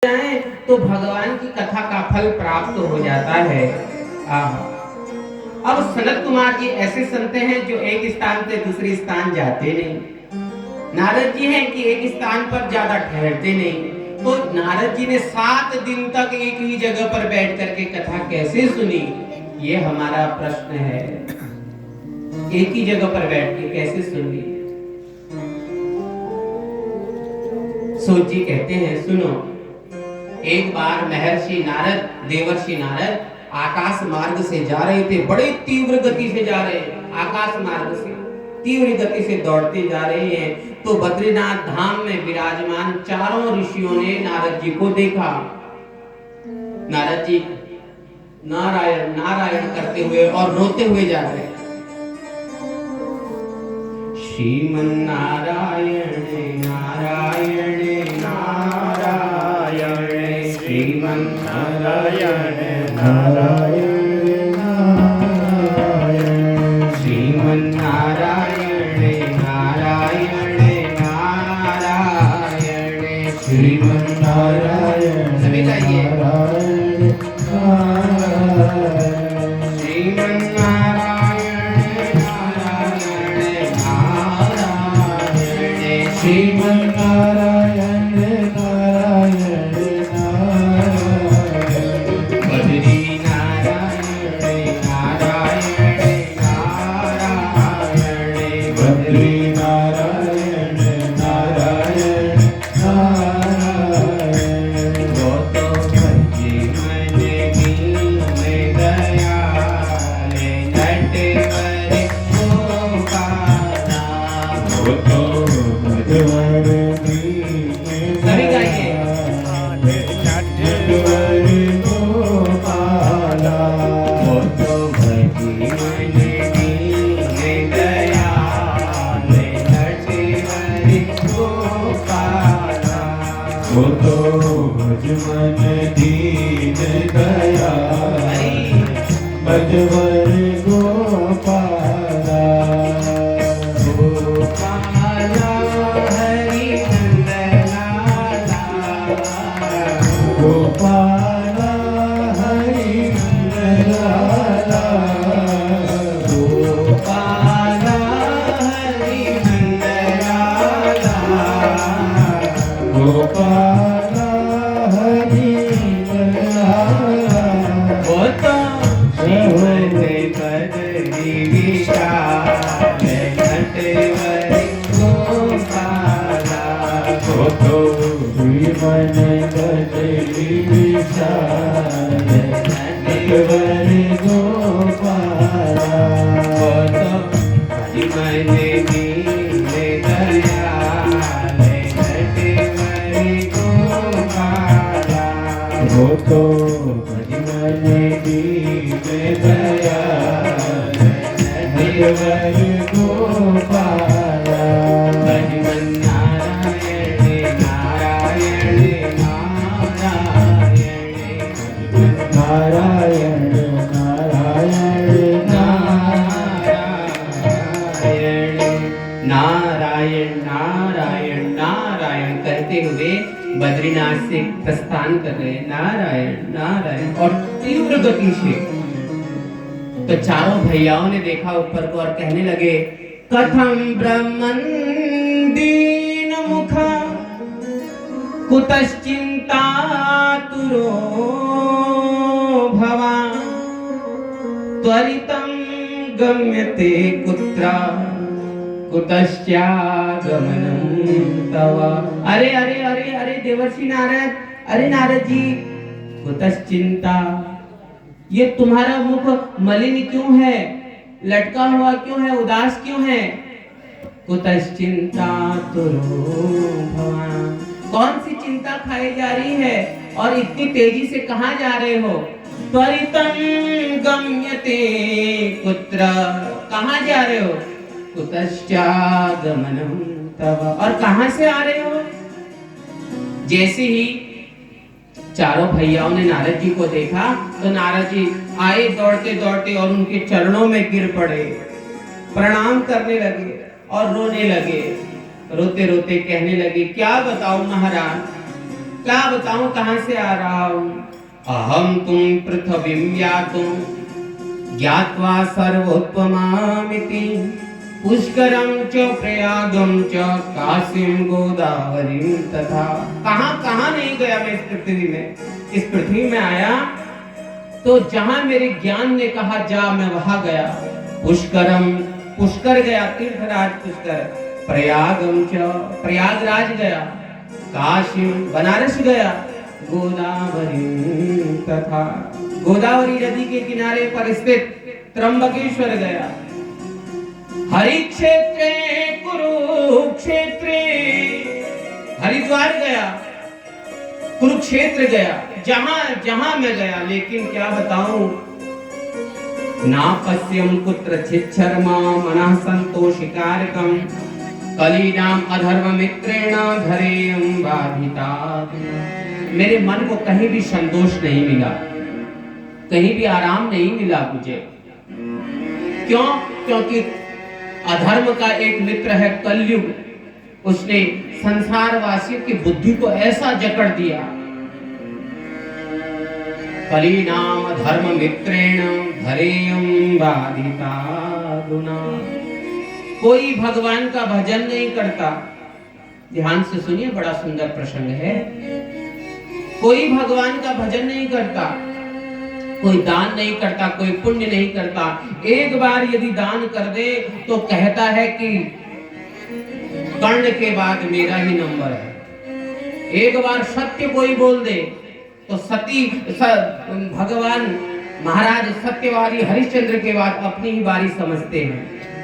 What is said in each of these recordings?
जाए तो भगवान की कथा का फल प्राप्त हो जाता है। अब सनत कुमार जी ऐसे संत हैं जो एक स्थान से दूसरे स्थान जाते नहीं। नारद जी हैं कि एक स्थान पर ज्यादा ठहरते नहीं। तो नारद जी ने 7 दिन तक एक ही जगह पर बैठ करके कथा कैसे सुनी, ये हमारा प्रश्न है। एक ही जगह पर बैठ के कैसे सुनी? सूत जी कहते हैं, सुनो, एक बार महर्षि नारद, देवर्षि नारद आकाश मार्ग से जा रहे थे। बड़े तीव्र गति से जा रहे हैं, आकाश मार्ग से तीव्र गति से दौड़ते जा रहे हैं। तो बद्रीनाथ धाम में विराजमान चारों ऋषियों ने नारद जी को देखा। नारद जी नारायण नारायण करते हुए और रोते हुए जा रहे हैं। श्रीमन नारायण नारायण नारायण, श्रीमन नारायण नारायण नारायण, श्रीमन नारायण नारायण नारायण, श्रीमन नारायण। सभी गाइए। श्रीमन नारायण नारायण नारायण, श्रीमन नारायण नारायण नारायण, बद्री नारायण नारायण नारायण, बद्री नारायण नारायण नारायण, वो तो भजे मन दीन दयाल नटवर गोपाला, वो तो भजवर सभी गाइए। नटवर गोपाला, वो तो भजे मन दीन दयाल नटवर गोपाला, वो तो भजमन दीन दयाल भजवर गोपाला, गोपाला हरि नंदलाला, गोपाला हरि नंदलाला, गोपाला हरि नंदलाला, गोपाला हरि नंदलाला, वो तो श्रीमन बद्री विशाल नटवर गोपाला, वो तो श्रीमन बद्री विशाल नटवर गोपाला, वो तो श्रीमन दीन दयाल नटवर गोपाला, वो तो भजमन दीन दयाल नटवर गोपाला, भजमन नारायण नारायण नारायण, नारायण नारायण नारायण नारायण नारायण कहते हुए बद्रीनाथ से प्रस्थान कर रहे, नारायण नारायण, और तीव्र गति से। तो चारों भैयाओं ने देखा ऊपर को और कहने लगे, कथम ब्रह्मन दीन मुखा कुतश्चिंता तुरो भवा, त्वरितं गम्यते कुत्रा कुतश्चागमनं तव। अरे अरे अरे अरे देवर्षि नारद, अरे नारद जी, कुतश्चिंता, ये तुम्हारा मुख मलिन क्यों है, लटका हुआ क्यों है, उदास क्यों है? कुतश्चिंता तुरो भवा, कौन सी चिंता खाई जा रही है और इतनी तेजी से कहाँ जा रहे हो? त्वरितं गम्यते कुत्र, कहाँ जा रहे हो? कुतश्चागमनं तव, और कहाँ से आ रहे हो? जैसे ही चारों भैयाओं ने नारद जी को देखा तो नारद जी आए दौड़ते दौड़ते और उनके चरणों में गिर पड़े, प्रणाम करने लगे और रोने लगे। रोते रोते कहने लगे, क्या बताऊं महाराज, क्या बताऊं कहां से आ रहा हूं। अहम तुम पृथ्वीं यातुं ज्ञात्वा सर्वोत्तमामिति पुष्करं च प्रयागं च काशीं गोदावरीं तथा। कहां कहां नहीं गया मैं इस पृथ्वी में। इस पृथ्वी में आया तो जहां मेरे ज्ञान ने कहा जा मैं वहां गया। पुष्करम पुष्कर गया, तीर्थराज पुष्कर। प्रयागम च प्रयागराज गया। काशी बनारस गया। गोदावरी तथा गोदावरी नदी के किनारे पर स्थित त्र्यंबकेश्वर गया। हरि क्षेत्रे कुरुक्षेत्रे हरिद्वार गया, कुरुक्षेत्र गया, जहां जहां मैं गया। लेकिन क्या बताऊं, ना पश्यम कुत्रचित् शर्मा मनः संतोषिकारकम कलीनाम अधर्म मित्रेण धरेयं बाधिता। मेरे मन को कहीं भी संतोष नहीं मिला, कहीं भी आराम नहीं मिला मुझे। क्यों? क्योंकि अधर्म का एक मित्र है कलयुग, उसने संसार वासियों की बुद्धि को ऐसा जकड़ दिया। कलीनाम धर्म मित्रेण धरेयं बाधिता गुना। कोई भगवान का भजन नहीं करता। ध्यान से सुनिए, बड़ा सुंदर प्रसंग है। कोई भगवान का भजन नहीं करता, कोई दान नहीं करता, कोई पुण्य नहीं करता। एक बार यदि दान कर दे तो कहता है कि कर्ण के बाद मेरा ही नंबर है। एक बार सत्य कोई बोल दे तो भगवान महाराज सत्यवादी हरिश्चंद्र के बाद अपनी ही बारी समझते हैं।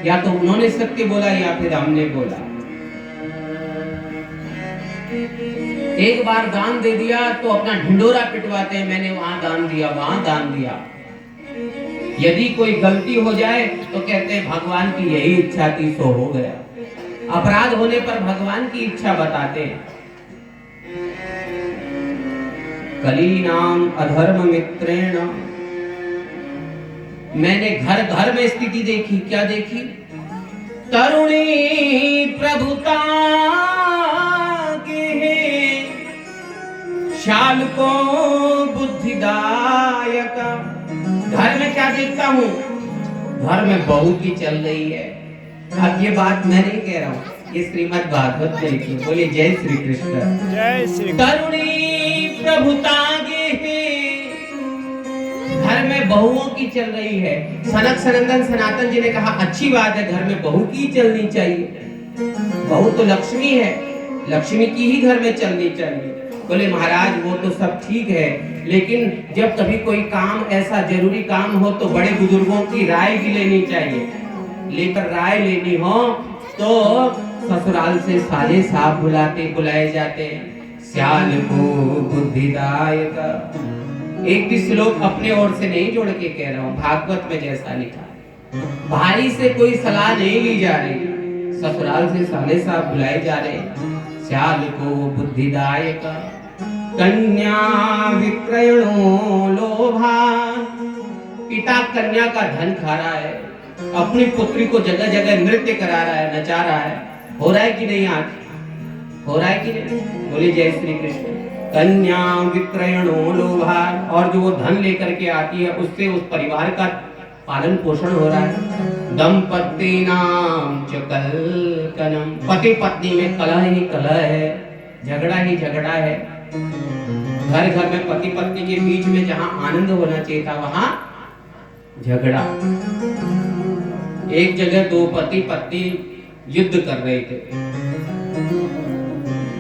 या तो उन्होंने सत्य बोला या फिर हमने बोला। एक बार दान दे दिया तो अपना ढिंडोरा पिटवाते हैं, मैंने वहां दान दिया, वहां दान दिया। यदि कोई गलती हो जाए तो कहते हैं भगवान की यही इच्छा थी सो हो गया। अपराध होने पर भगवान की इच्छा बताते हैं। कलीनाम अधर्म मित्रेण। मैंने घर घर में स्थिति देखी। क्या देखी? तरुणी प्रभुता के शाल को बुद्धिदायक। घर में क्या देखता हूँ? घर में बहू की चल रही है। अब ये बात मैं नहीं कह रहा हूँ, ये श्रीमद् भागवत में लिखी। बोलिए जय श्री कृष्ण। जय श्री। तरुणी प्रभुता घर में बहुओं की चल रही है। सनक सनंदन सनातन जी ने कहा अच्छी बात है, घर में बहू की चलनी चाहिए। बहू तो लक्ष्मी है, लक्ष्मी की ही घर में चलनी चाहिए। बोले महाराज वो तो सब ठीक है, लेकिन जब कभी कोई काम ऐसा जरूरी काम हो तो बड़े बुजुर्गों की राय भी लेनी चाहिए। लेकर राय लेनी हो तो ससुराल से साले साहब बुलाए जाते हैं। श्याल को बुद्धिदायक। एक भी श्लोक अपने ओर से नहीं जोड़ के कह रहा हूँ, भागवत में जैसा लिखा। भाई से कोई सलाह नहीं ली जा रही, ससुराल से साले साहब बुलाए जा रहे। श्याल को बुद्धिदायक कन्या विक्रयणो लोभा। पिता कन्या का धन खा रहा है, अपनी पुत्री को जगह जगह नृत्य करा रहा है, नचा रहा है। हो रहा है कि नहीं? आज हो रहा है कि नहीं? बोले जय श्री कृष्ण। कन्या विक्रयणो लोभा। और जो वो धन लेकर के आती है उससे उस परिवार का पालन पोषण हो रहा है। दंपत्तीनाम च कलकनम। पति पत्नी में कलह ही कलह है, झगड़ा ही झगड़ा है। घर घर में पति पत्नी के बीच में जहां आनंद होना चाहिए था वहां झगड़ा। एक जगह दो पति पत्नी युद्ध कर रहे थे,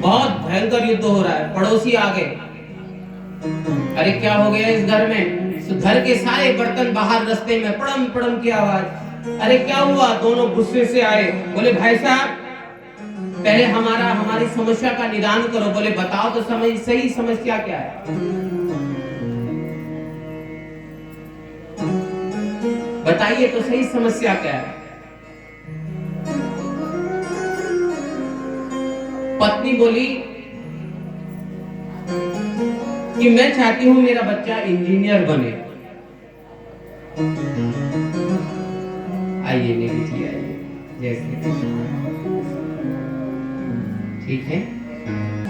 बहुत भयंकर युद्ध हो रहा है। पड़ोसी आ गए, अरे क्या हो गया इस घर में? घर के सारे बर्तन बाहर रास्ते में पड़म पड़म की आवाज। अरे क्या हुआ? दोनों गुस्से से आए। बोले भाई साहब पहले हमारी समस्या का निदान करो। बोले बताओ तो सही समस्या क्या है? बताइए तो सही समस्या क्या है? पत्नी बोली कि मैं चाहती हूं मेरा बच्चा इंजीनियर बने। आइए मेरी जी आइए, जैसे ठीक है।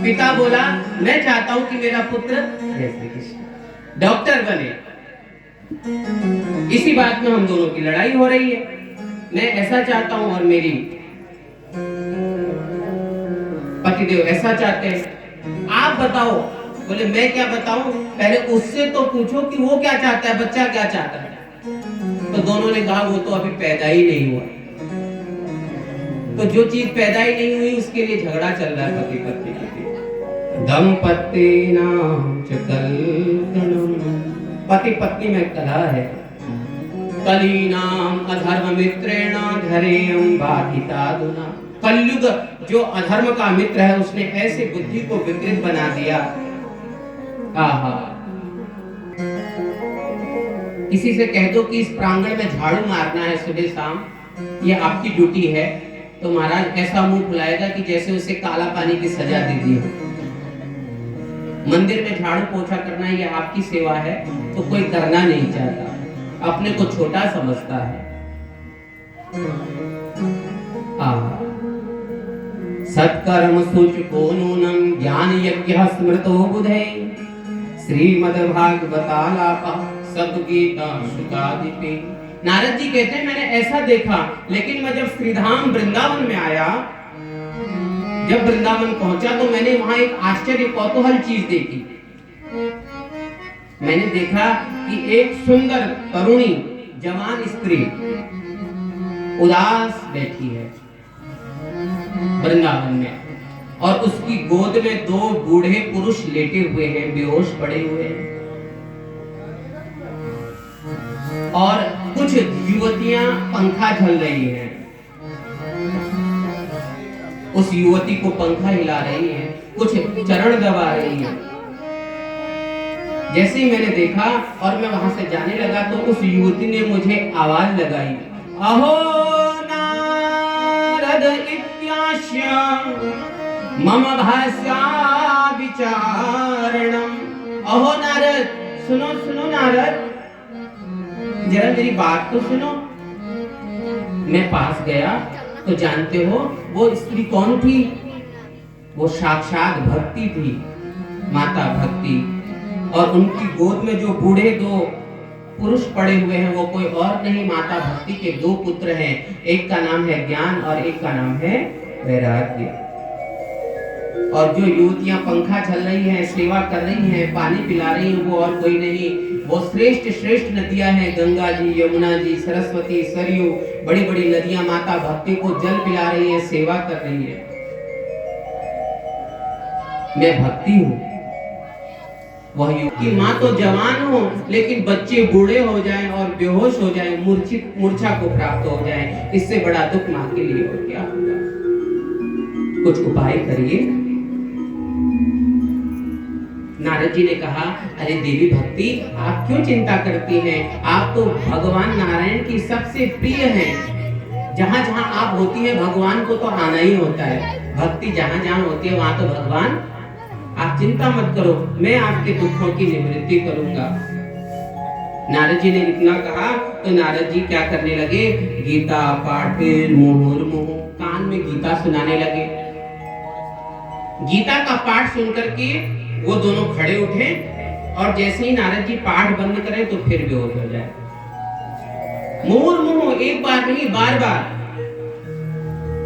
पिता बोला मैं चाहता हूं कि मेरा पुत्र जय श्री कृष्ण डॉक्टर बने। इसी बात में हम दोनों की लड़ाई हो रही है। मैं ऐसा चाहता हूं और मेरी पतिदेव ऐसा चाहते हैं। आप बताओ। बोले मैं क्या बताऊं, पहले उससे तो पूछो कि वो क्या चाहता है, बच्चा क्या चाहता है। तो दोनों ने कहा वो तो अभी पैदा ही नहीं हुआ। तो जो चीज पैदा ही नहीं हुई उसके लिए झगड़ा चल रहा है पति पत्नी के बीच। दंपति नाम च कलकलम, पति पत्नी में कलह है। कलीनाम अधर्म मित्रेण धरेयं बाधितादुना, कलयुग जो अधर्म का मित्र है उसने ऐसे बुद्धि को विकृत बना दिया। आहा, किसी से कह दो कि इस प्रांगण में झाड़ू मारना है सुबह शाम, ये आपकी ड्यूटी है, तो महाराज ऐसा मुंह फुलाएगा कि जैसे उसे काला पानी की सजा दे दी हो। मंदिर में झाड़ू पोछा करना ये आपकी सेवा है, तो कोई करना नहीं चाहता, अपने को छोटा समझता है। सत्कर्म सूचको नूनं ज्ञान यज्ञ स्मृतो बुधे, श्रीमद्भागवतालापा सब गीता शुकादिपे। नारद जी कहते हैं मैंने ऐसा देखा, लेकिन मैं जब श्रीधाम वृंदावन में आया, जब वृंदावन पहुंचा तो मैंने वहां एक आश्चर्य कौतूहल चीज देखी। मैंने देखा कि एक सुंदर तरुणी जवान स्त्री उदास बैठी है वृंदावन में, और उसकी गोद में दो बूढ़े पुरुष लेटे हुए हैं, बेहोश पड़े हुए हैं, और कुछ युवतियां पंखा झल रही हैं। उस युवती को पंखा हिला रही हैं, कुछ चरण दबा रही हैं। जैसे ही मैंने देखा और मैं वहां से जाने लगा तो उस युवती ने मुझे आवाज लगाई, अहो नारद इत्याश्य मम भाष्या विचारणम। अहो नारद, सुनो सुनो नारद, जरा मेरी बात तो सुनो। मैं पास गया तो जानते हो वो स्त्री कौन थी? वो साक्षात भक्ति थी, माता भक्ति। और उनकी गोद में जो बूढ़े दो पुरुष पड़े हुए हैं वो कोई और नहीं, माता भक्ति के दो पुत्र हैं। एक का नाम है ज्ञान और एक का नाम है वैराग्य। और जो युवतियां पंखा झल रही हैं, सेवा कर रही हैं, पानी पिला रही हैं, वो और कोई नहीं, वो श्रेष्ठ श्रेष्ठ नदियां हैं, गंगा जी, यमुना जी, सरस्वती, सरयू, बड़ी बड़ी नदियां माता भक्ति को जल पिला रही है, सेवा कर रही है। मैं भक्ति हूं, वह युवती मां तो जवान हो, लेकिन बच्चे बूढ़े हो जाएं और बेहोश हो जाएं, मूर्छा को प्राप्त हो जाएं, इससे बड़ा दुख मां के लिए और क्या होगा। कुछ उपाय करिए। नारद जी ने कहा, अरे देवी भक्ति, आप क्यों चिंता करती हैं? आप तो भगवान नारायण की सबसे प्रिय हैं। जहां जहां आप होती हैं भगवान को तो आना ही होता है। भक्ति जहां जहां होती है वहां तो भगवान। आप चिंता मत करो, मैं आपके दुखों की निवृत्ति करूंगा। नारद जी ने इतना कहा तो नारद जी क्या करने लगे? गीता पाठ मुहुर्मुहु, कान में गीता सुनाने लगे। गीता का पाठ सुनकर के वो दोनों खड़े उठे, और जैसे ही नारद जी पाठ बंद करें तो फिर बेहोश हो जाए। मुहुर्मुहु, एक बार नहीं बार बार।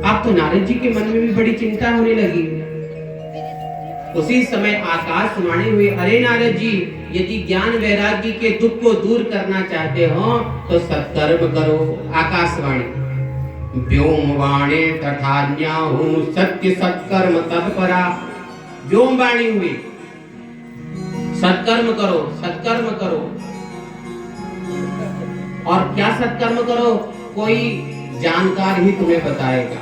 अब तो नारद जी के मन में भी बड़ी चिंता होने लगी। उसी समय आकाशवाणी हुई, अरे नारद जी, यदि ज्ञान वैराग्य के दुख को दूर करना चाहते हो तो सत्कर्म करो। आकाशवाणी, व्योमवाणी तथा न्याहु सत्य सत्कर्म तत्परा। व्योमवाणी हुई, सत्कर्म करो, सत्कर्म करो। और क्या सत्कर्म करो? कोई जानकार ही तुम्हें बताएगा,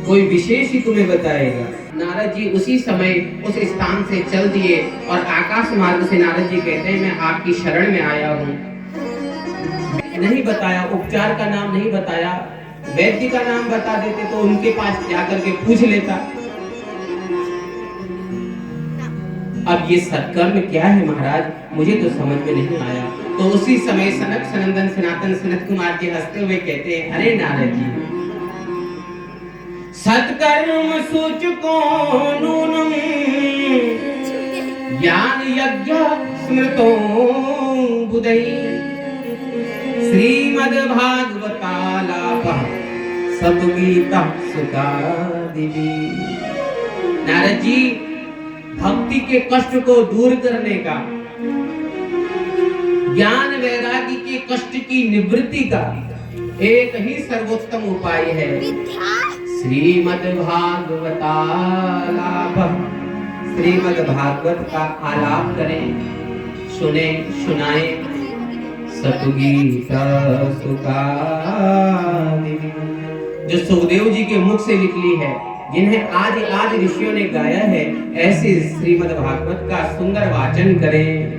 कोई विशेष ही तुम्हें बताएगा। नारद जी उसी समय उस स्थान से चल दिए और आकाश मार्ग से नारद जी कहते हैं, मैं आपकी शरण में आया हूँ। नहीं बताया, उपचार का नाम नहीं बताया, वैद्य का नाम बता देते तो उनके पास जाकर के पूछ लेता। अब ये सत्कर्म क्या है महाराज, मुझे तो समझ में नहीं आया। तो उसी समय सनक सनंदन सनातन सनत कुमार जी हंसते हुए कहते हैं, अरे नारद जी, सत्कर्म सूचको नूनम ज्ञान यज्ञ स्मृतो बुधै श्रीमद्भागवतालापः सतुगीता सुखादिवी। नारद जी भक्ति के कष्ट को दूर करने का, ज्ञान वैराग्य के कष्ट की निवृत्ति का एक ही सर्वोत्तम उपाय है, श्रीमद्भागवतालापः। श्रीमद् भागवत का आलाप करें, सुने, सुनाए, सतुगीता सुखादिवी, जो सुखदेव जी के मुख से निकली है, जिन्हें आज आज ऋषियों ने गाया है, ऐसे श्रीमद् भागवत का सुंदर वाचन करें।